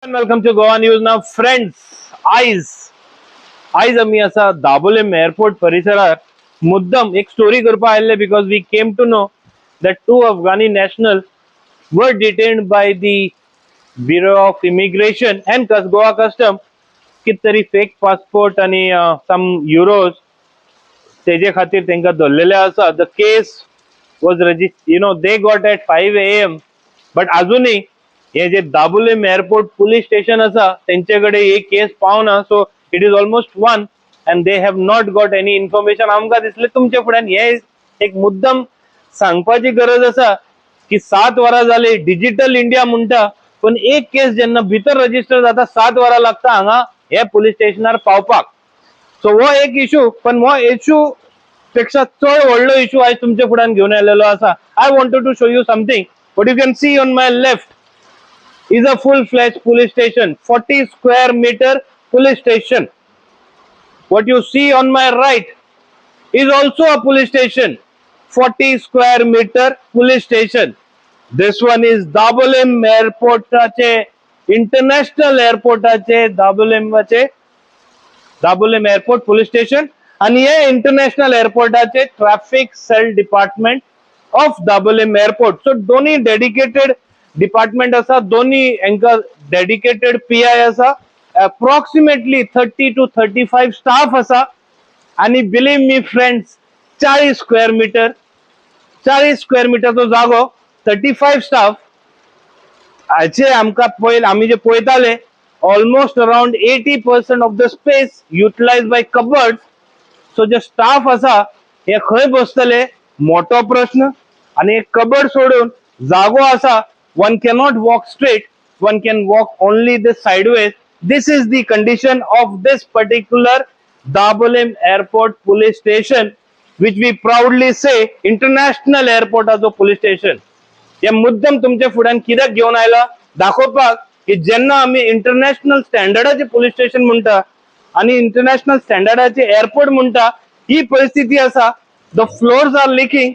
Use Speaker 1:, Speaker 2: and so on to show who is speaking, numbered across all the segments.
Speaker 1: And welcome to Goa News now, friends. आयज आम्ही असा दाबोलेम एअरपोर्ट परिसरात मुद्दम एक स्टोरी करपा आयल्ले because we came to know that two Afghani nationals were detained by the Bureau of Immigration and Goa Custom कितरी fake passport आणि some euros तेजे खातीर तेंका धरलेले आसा. The case was registered, they got at 5 AM, but अजूनही हे जे दाबोलेम airport police station असा त्यांच्याकडे एक केस पावना. So it is almost one and they have not got any information. आमकां दिसले तुमच्या फुड्यान हे एक मुद्दम सांगपाची गरज असा की 7 वरां जाली डिजिटल इंडिया म्हणटा, पण एक केस जेन्ना भितर रजिस्टर जाता 7 वरां लागता हांगा हे पुलिस स्टेशनार पावपाक. सो हो एक इशू, पण हो इशू पेक्षा चड व्हडलो इशू आज तुमच्या फुड्यान घेऊन आयलेलो असा. I wanted to show you something. What you can see on my left is a full-fledged police station, 40 square meter police station. What you see on my right is also a police station, 40 square meter police station. This one is Dabolim airport international airport Dabolim airport police station, and ye international airport traffic cell department of Dabolim airport. So doni dedicated department असा, दोन्ही यांका dedicated PI असा, approximately 30 to 35 staff असा, आणि believe me friends 40 square metre तो जागो, 35 staff हाचे आमकां पयले आमी जे पळयताले almost around 80% of the space utilize by cupboard. So जे स्टाफ असा हे खंय बसतले मोठो प्रश्न. आणि एक कबर्ड सोडून जागो असा, one cannot walk straight, one can walk only the sideways. This is the condition of this particular Dabolim airport police station, which we proudly say international airport as a police station. या मुद्दम तुमच्या फुड्यान कित्याक घेऊन आयला दाखोवपाक की जेन्ना आमी इंटरनॅशनल स्टँडर्डाचे पुलिस स्टेशन म्हणटा आणि इंटरनॅशनल स्टँडर्डाचे एअरपोर्ट म्हणटा, ही परिस्थिती असा. The floors are leaking.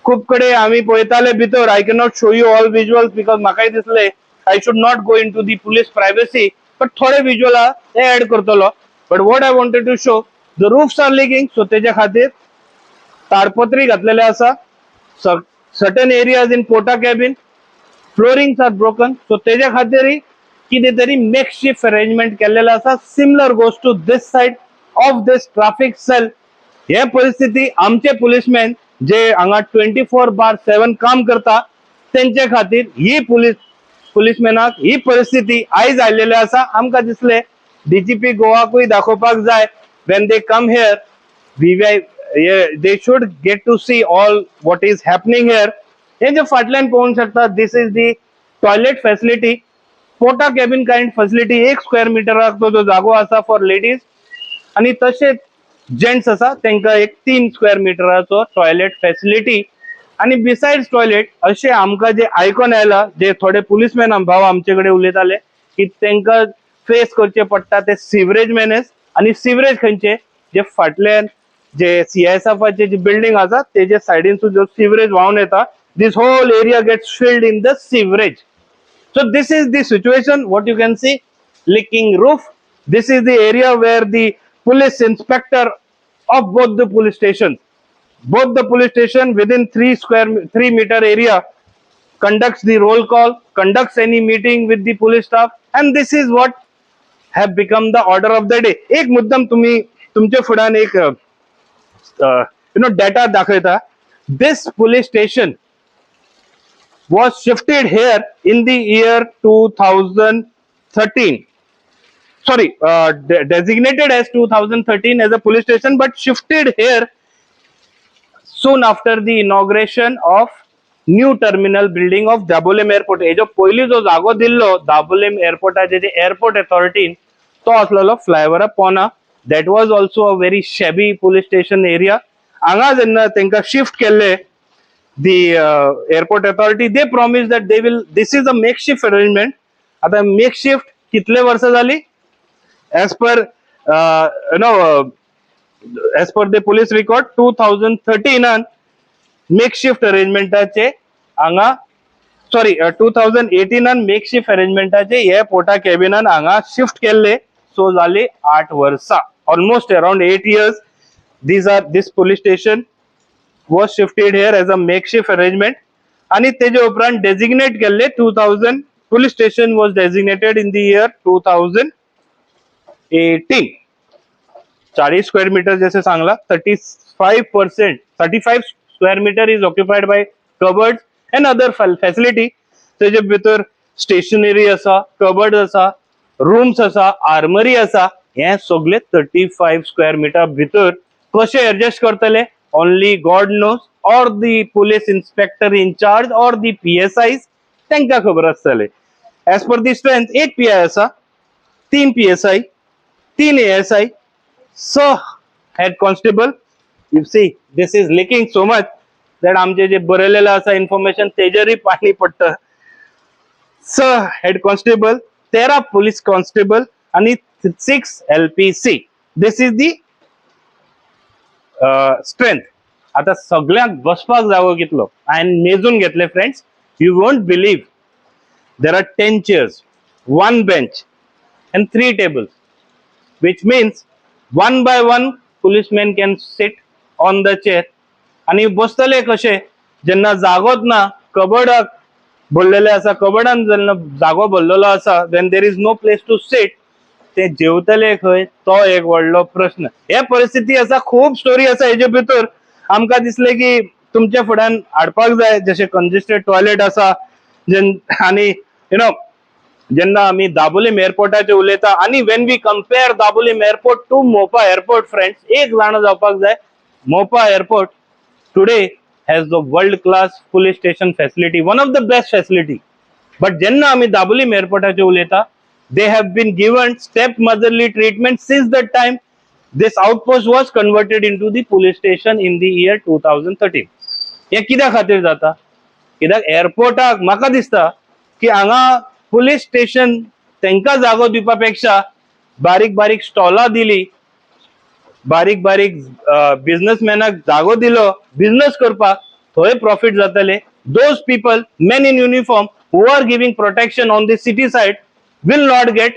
Speaker 1: खूप कडे आम्ही पळयताले भितर. I can not show you all visuals because म्हाकाय दिसले I should not go in to the police privacy, but थोडे विज्युअल ते ऍड करतलो. But what I wanted to show, the roofs are leaking. So तेच्या खातीर ताडपत्री घातलेले असा. Certain areas in porta cabin floorings are broken. So तेच्या खातीर कितें तरी मेक शिफ्ट अरेंजमेंट केलेला असा. Similar goes to this side of this traffic cell. हे परिस्थिती आमचे पुलिसमॅन जे हांगा 24/7 काम करता त्यांच्या खातीर ही पुलिसमॅनाक ही परिस्थिती आयज आयलेली असा. आमकां दिसले डीजीपी गोवाकूय दाखोवपाक जाय when they come here they should get to see all what is happening here. हे जे फाटल्यान पळोवंक शकता, this is the toilet facility, porta cabin kind facility. 1 square मिटराक तो जागो असा फॉर लेडीज, आणि तसेच जेंट्स असा त्यांना एक 3 स्क्वेअर मीटराचो टॉयलेट फॅसिलिटी. आणि बिसाइड्स टॉयलेट असे आमकां जे आयकून आयला, जे थोडे पुलिसमॅन भाव आमचे कडेन उलयताले की तांकां फेस करचे पडटा ते सिवरेज मॅनेज. आणि सिवरेज खंयचे जे फाटल्यान जे सीआयएसएफचे जे बिल्डिंग आसा तेजे सायडीन जो सिवरेज व्हांवन येता, this whole area gets filled in the sewerage. So this is the situation. What you can see, leaking roof. This is the area where the police inspector of both the police station within 3 meter area conducts the roll call, conducts any meeting with the police staff, and this is what have become the order of the day. एक मुद्दम तुम्ही तुमच्या फुड्यान एक data दाखयता. This police station was shifted here in the year 2013. Sorry, designated as 2013 as a police station, but shifted here soon after the inauguration of new terminal building of Dabolim airport. हे जो पयली जो जागो दिल्लो दाबोलीम एअरपोर्टाचे जे airport अथॉरिटीन, तो असलेलो flyover पोना. That was also a very shabby police station area. हांगा जेन्ना तांकां शिफ्ट केल्ले the airport authority, they promise that they will, this is a makeshift arrangement. आता मेक शिफ्ट कितले वर्सां जाली? as per as per the police record 2013 makeshift arrangement हांगा sorry 2018 makeshift अरेंजमेंटाचे हे पोटा कॅबिनान हांगा शिफ्ट केल्ले. सो जाली 8 वर्सां, almost around 8 years. This police station was shifted here as a makeshift arrangement. आणि तेजे उपरांत डेजिग्नेट केल्ले 2000 police station was designated in the year 2018. 40 square meter जैसे Sangla, 35 square meter is occupied by cupboards and other facility. तेजे भितर stationery असा, cupboard असा, rooms असा, आर्मरी असा, हे सगळे 35 square meter भितर कशे एडजस्ट करतले ओनली गॉड नोस, और दी पुलिस इंस्पेक्टर इन चार्ज और दी PSIs तांकां खबर आसतले. As per the strength 8 PI असा, 3 PSI, 3 ASI, 6 head constable. You see this is leaking so much that आमचे जे बरयलेले असा इन्फॉर्मेशन तेजेरय पाणी पडटा. 6 हेड कॉन्स्टेबल, 13 पुलिस कॉन्स्टेबल आणि 6 LPC. This is the strength. आता सगळ्यांक बसपाक जागो कितलो हांवें मेजून घेतले friends. You won't believe, there are 10 chairs, 1 bench and 3 tables, which means 1 by 1 policeman can sit on the chair. आणि बसतले कशे जेन्ना जागोच ना, कबर्डाक भरलेले आसा, कबर्डान जेन्ना जागो भरलेलो आसा, then there is no place to sit. ते जेवतले खंय तो एक व्हडलो प्रश्न. हे परिस्थिती आसा, खूब स्टोरी आसा हेजे भितर. आमकां दिसले की तुमच्या फुड्यान हाडपाक जाय, जशे कंजेस्टेड टॉयलेट आसा, आनी यु नो जेन्ना आमी दाबोलीम एअरपोर्टाचेर उलयता, आनी when we compare Dabolim airport to Mopa airport friends, एक जाण जावपाक जाय, Mopa airport today has the world class police station facility, one of the best facility. But jenna ami dabolim airport ache uleta, they have been given step motherly treatment since that time this outpost was converted into the police station in the year 2013. हे कित्या खातीर जाता? कित्याक एअरपोर्टाक म्हाका दिसता की हांगा police station तांकां जागो दिवपा पेक्षा बारीक बारीक स्टॉलां दिली, बारीक बारीक बिझनेसमॅनाक जागो दिलो बिझनेस करपाक, थंय प्रॉफिट जातले. Those people, men in uniform who are giving protection on the city side will not get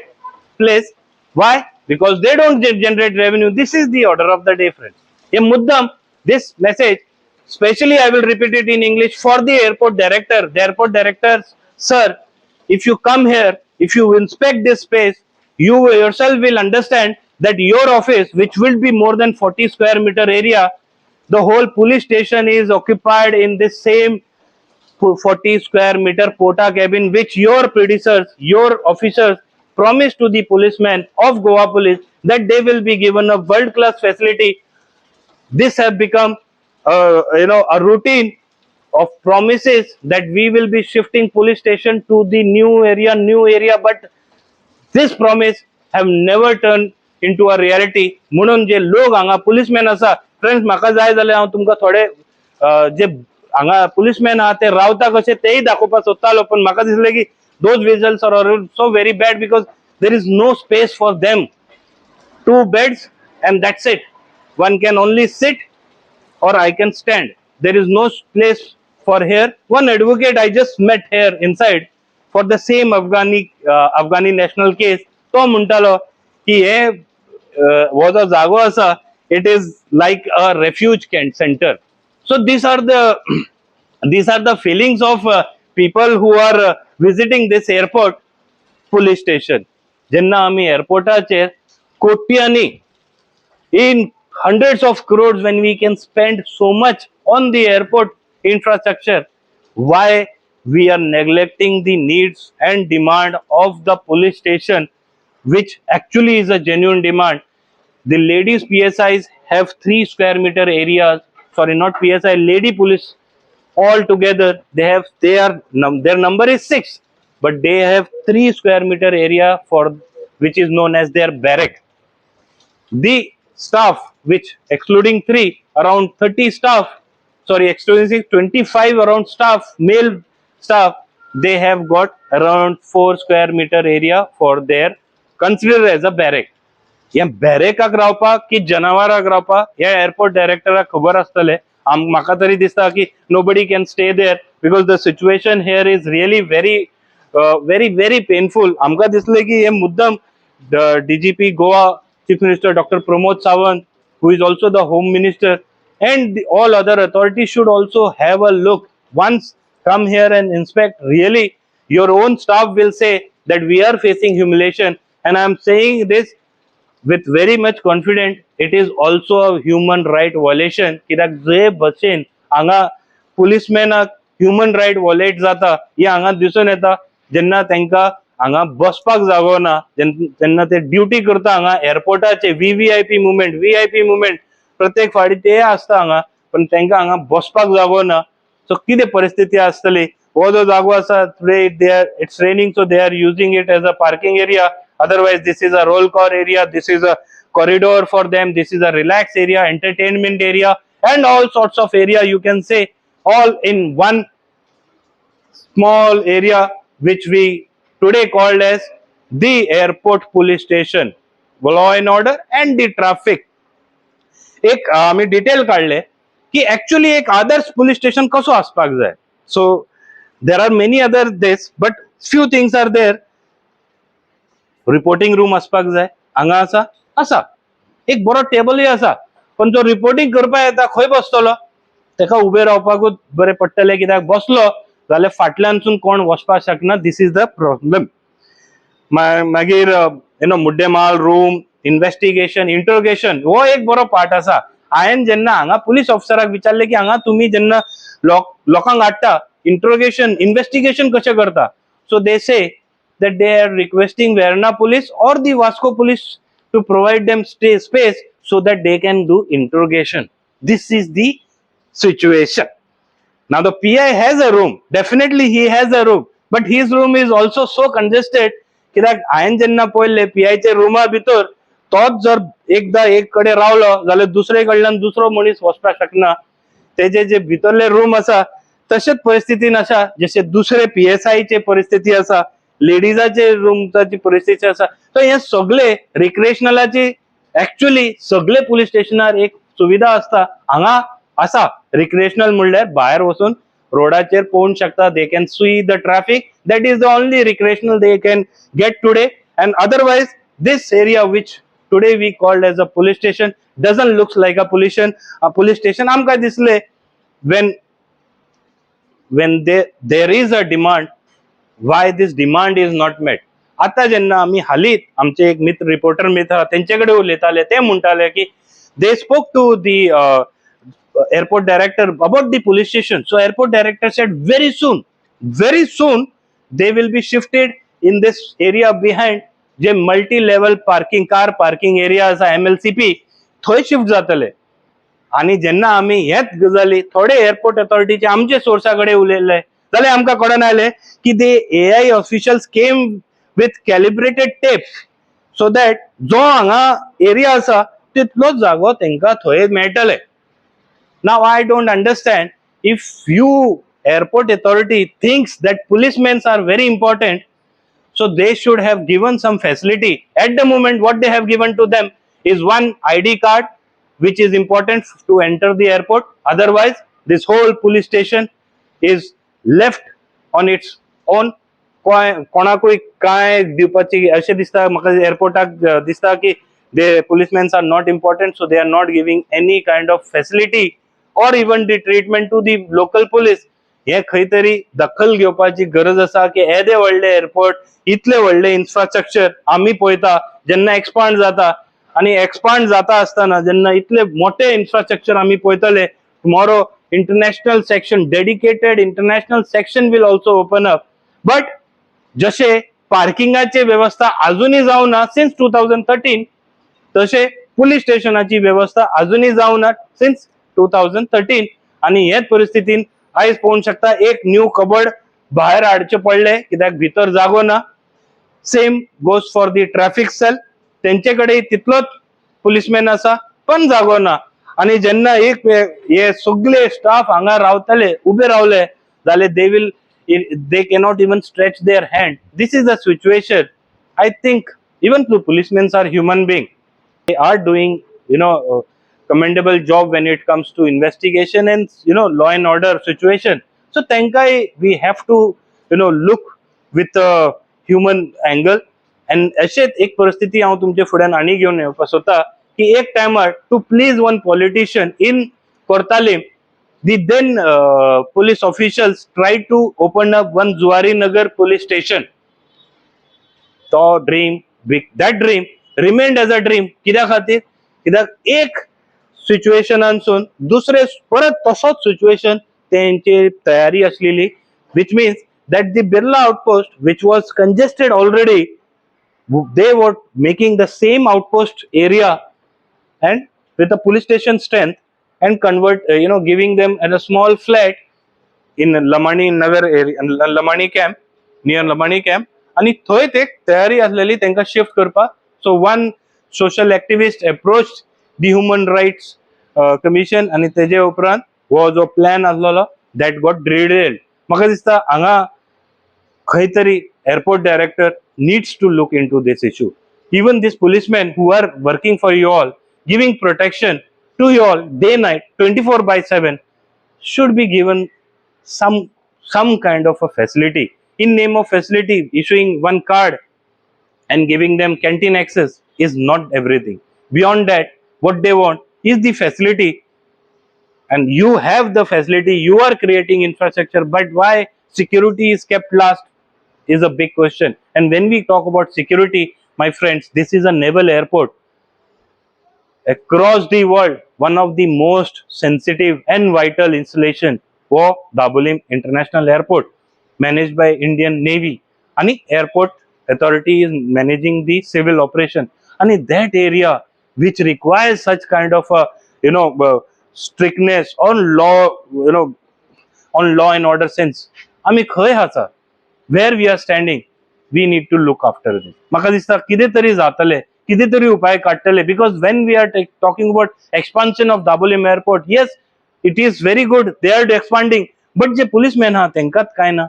Speaker 1: place. Why? Because they don't generate revenue. This is the order of the day, friends. ये मुद्दाम this message, especially I will repeat it in English for the airport director. The airport director, sir, if you come here, if you inspect this space, you yourself will understand that your office, which will be more than 40 square meter area, the whole police station is occupied in this same 40 square meter porta cabin, which your predecessors, your officers promised to the policemen of Goa Police that they will be given a world class facility. This has become a routine of promises that we will be shifting police station to the new area, but this promise have never turned into a reality. म्हणून जे लोक हांगा पुलिसमॅन आसा friends, म्हाका जाय जाल्यार हांव तुमकां थोडे जे हांगा पुलिसमॅन आहा ते रावता कशे तेय दाखोवपाक सोदतालो, पण म्हाका दिसलें की those visuals are so very bad because there is no space for them. 2 beds and that's it. One can only sit or I can stand. There is no place for here. One advocate I just met here inside for the same Afghani national case, तो म्हणटालो की हे हो जो जागो आसा, it is like a refuge center. So these are the feelings of people who are visiting this airport police station. जेन्ना आमी एअरपोर्टाचेर कोट्यांनी in hundreds of crores, when we can spend so much on the airport infrastructure, why we are neglecting the needs and demand of the police station, which actually is a genuine demand. The ladies PSIs have 3 square meter areas, sorry, not PSI, lady police all together. Their number is 6, but they have 3 square meter area for which is known as their barrack. The staff, which excluding 3, around 30 staff, sorry, excluding 25 around staff, male staff, they have got around 4 square meter area for their considered as a barrack. या बॅरेकाक रावपाक की जनावरांक रावपाक या airport डायरेक्टराक खबर आसतले. म्हाका तरी दिसता की nobody can stay there because the situation here is really very painful. आमकां दिसले की हे मुद्दम DGP Goa Chief Minister Dr. Pramod Sawant, who is also the Home Minister, and all other authorities should also have a look. Once come here and inspect, really your own staff will say that we are facing humiliation, and I am saying this with very much confident. It is also a human right violation. कित्याक जे भशेन हांगा पुलिसमॅनाक human right wallet जाता हे हांगा दिसून येता जेन्ना तांकां हांगा बसपाक जागो ना, जेन्ना ते ड्युटी करता हांगा एअरपोर्टाचे व्हीव्हीआयपी मुवमेंट प्रत्येक फावटी ते आसता हांगा, पण तांकां हांगा बसपाक जागो ना. सो कितें परिस्थिती आसतली. हो जो जागो आसा today it's raining, so they are using it as a parking area. Otherwise, this is a roll call area, this is a corridor for them, this is a relax area, entertainment area, and all sorts of area, you can say, all in one small area which we today called as the airport police station. Law and order and the traffic. एक आम्ही detail काढले की actually एक आदर्श police station कसो आसपाक जाय. So there are many other this, but few things are there. Reporting room असपाक जाय, हांगा आसा एक बरो टेबलूय आसा, पण जो रिपोर्टिंग करपाक येता खंय बसतलो, ताका उबे रावपाकूच बरें पडटलें, कित्याक बसलो जाल्यार फाटल्यानसून कोण वचपाक शकना. This is the problem. मागीर मुड्डेमाल रूम, इन्व्हेस्टिगेशन, इंट्रोगेशन हो एक बरो पार्ट आसा. हांवें जेन्ना हांगा पुलीस ऑफिसराक विचारले की हांगा तुम्ही जेन्ना लोकांक हाडटा इंट्रोगेशन इन्व्हेस्टिगेशन कशें करता, सो दे से that they are requesting Verna police or the Vasco police to provide them space so that they can do interrogation. This is the situation. Now the PI has a room, definitely he has a room, but his room is also so congested कित्याक हांवें जेन्ना पळयले PI चे रुमा भितर तोच जर एकदा एक कडेन रावलो जाल्यार दुसरे कडल्यान दुसरो मनीस वचपाक शकना. तेजे जे भितरले रूम आसा तशेच परिस्थितीन आसा जशे दुसरे PSI चे परिस्थिती आसा, लेडीजाचे रूमची परिस्थिती आसा. सो हे सगळे रिक्रिएशनलाची ऍक्च्युअली सगळे पुलीस स्टेशनार एक सुविधा असता. हांगा आसा रिक्रिएशनल म्हणल्यार भायर वचून रोडाचेर पळोवंक शकता. They can see the traffic. That is the only recreational they can get today. And otherwise this area which today we called as a police station doesn't looks like a police station. आमकां दिसले when there is a demand, why this demand is not met. आता जेन्ना आम्ही हालीत आमचे एक मित्र reporter मित्र त्यांच्याकडे उलयताले, ते म्हणटाले की they spoke to the airport director about the police station. So airport director said very soon they will be shifted in this area behind J multi level parking car parking area आसा MLCP थंय shift जातले. आणि जेन्ना आम्ही हेच गजाली थोडे airport अथॉरिटीचे आमचे सोर्साकडे उलयले जाल्यार आमकां कळून आयले की they AI officials came with calibrated tape so that जो हांगा एरिया आसा तितलोच जागो तांकां थंय मेळटले. Now I don't understand if you airport authority thinks that policeman are very important, so they should have given some facility. At the moment what they have given to them is one ID card which is important to enter the airport. Otherwise this whole police station is left on its own. कोणाकूय काय दिवपाची अशें दिसता म्हाका एअरपोर्टाक दिसता की the policemen are not important, so they are not giving any kind of facility or even the treatment to the local police. हे खंय तरी दखल घेवपाची गरज आसा की येदे व्हडले एअरपोर्ट इतले व्हडले इन्फ्रास्ट्रक्चर आम्ही पळयता जेन्ना एक्सपांड जाता आणि एक्सपांड जाता आसतना जेन्ना इतले मोठे इन्फ्रास्ट्रक्चर आम्ही पळयतले, tomorrow international section dedicated international section will also open up. But जसे पार्किंगाची व्यवस्था अजूनही जावना सिन्स 2013, तसे पुलीस स्टेशनाची व्यवस्था अजूनही जावना सिन्स 2013. आणि हेच परिस्थितीन आयज पळोवंक शकता एक न्यू कबर्ड भायर हाडचे पडले कित्याक भितर जागो ना. Same goes for the traffic cell, तेंचे कडेन तितलोच पुलिसमॅन आसा पण जागो ना. आणि जेन्ना एक हे सगळे स्टाफ हांगा रावतले उबे रावले जाल्यार they cannot even stretch their hand. This is the situation. I think even the policemen are human beings. They are doing commendable job when it comes to investigation and law and order situation. So tenkai we have to look with a human angle. And अशेच एक परिस्थिती हांव तुमचे फुड्यान आनी घेवन येवपाक सोदता की एक टायमार to please one politician in Curtorim the then police officials tried to open up one Zuari Nagar police station. तो that dream remained as a dream. कित्या खातीर? कित्याक एक सिच्युएशनानसून दुसरे परत तसोच सिच्युएशन तेंची तयारी आसलेली, which means that the Birla outpost, which was congested already, they were making the same outpost area and with a police station strength and giving them at a small flat in Lamani Nagar area, Lamani camp, near Lamani camp. आणि थंय ते तयारी आसलेली तांकां shift करपाक. So one social activist approach the human rights commission आनी तेजे उपरांत हो जो प्लॅन आसलेलो दॅट गॉट डिरेल्ड. म्हाका दिसता हांगा खंय तरी airport director needs to look into this issue. Even these policemen who are working for you all, giving protection to you all day night 24/7 should be given some kind of a facility. In name of facility, issuing one card and giving them canteen access is not everything. Beyond that, what they want is the facility, and you have the facility, you are creating infrastructure, but why security is kept last is a big question. And when we talk about security, my friends, this is a naval airport. Across the world, one of the most sensitive and vital installation for Dabolim International Airport, managed by Indian Navy. And airport authority is managing the civil operation. And that area which requires such kind of a strictness on law, on law and order sense. आमी खंय आसा? Where we are standing, we need to look after this. म्हाका दिसता कितें तरी जातले, कितें तरी उपाय काडटले, because when we are talking about expansion of Dabolim airport, yes, it is very good, they are expanding, but J policemen आहा तेंकात काय ना,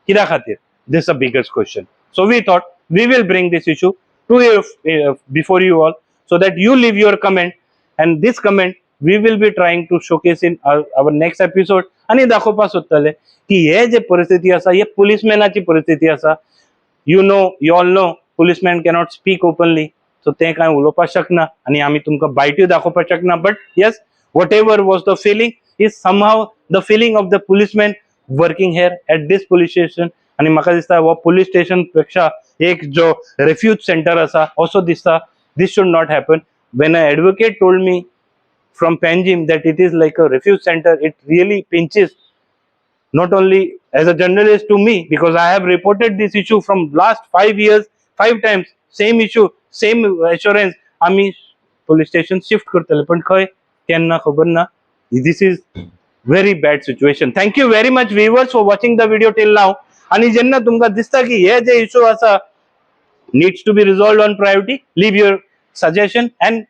Speaker 1: कित्या खातीर? This is a biggest question. So we thought we will bring this issue to you, before you all, so that you leave your comment, and this comment we will be trying to showcase in our next episode. आणि दाखोवपाक सोदतले की हे जे परिस्थिती आसा हे पुलिसमॅनाची परिस्थिती आसा. you all know policemen cannot speak openly, so ते काय उलोवपाक शकना आणि आमी तुमकां बायट्यो दाखोवपाक शकना. But yes, whatever was the feeling is somehow the feeling of the policemen working here at this police station. आणि म्हाका दिसता हो police station पेक्षा एक जो refuge center आसा असो दिसता. This should not happen. When an advocate told me from Panjim that it is like a refuge center, it really pinches, not only as a journalist to me, because I have reported this issue from last 5 years, 5 times, same issue, same assurance. आम्ही police station shift करतले, पण खंय केन्ना खबर ना. This is very bad situation. Thank you very much viewers for watching the video till now. आणि जेन्ना तुमकां दिसता की हे जे issue आसा needs to be resolved on priority, leave your suggestion and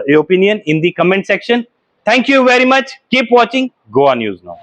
Speaker 1: your opinion in the comment section. Thank you very much. Keep watching Goa News Now.